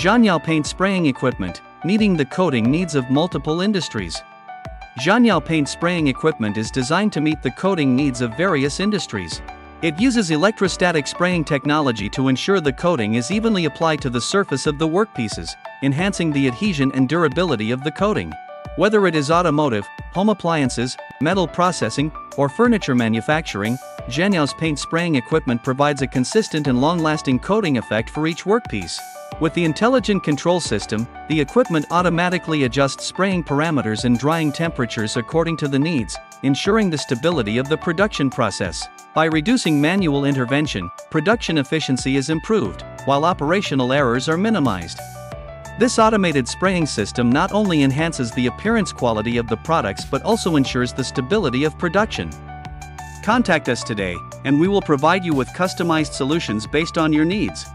Anna-Zhyao paint spraying equipment, meeting the coating needs of multiple industries. Anna-Zhyao paint spraying equipment is designed to meet the coating needs of various industries. It uses electrostatic spraying technology to ensure the coating is evenly applied to the surface of the workpieces, enhancing the adhesion and durability of the coating. Whether it is automotive, home appliances, metal processing, or furniture manufacturing, Anna-Zhyao's paint spraying equipment provides a consistent and long-lasting coating effect for each workpiece. With the intelligent control system, the equipment automatically adjusts spraying parameters and drying temperatures according to the needs, ensuring the stability of the production process. By reducing manual intervention, production efficiency is improved, while operational errors are minimized. This automated spraying system not only enhances the appearance quality of the products but also ensures the stability of production. Contact us today, and we will provide you with customized solutions based on your needs.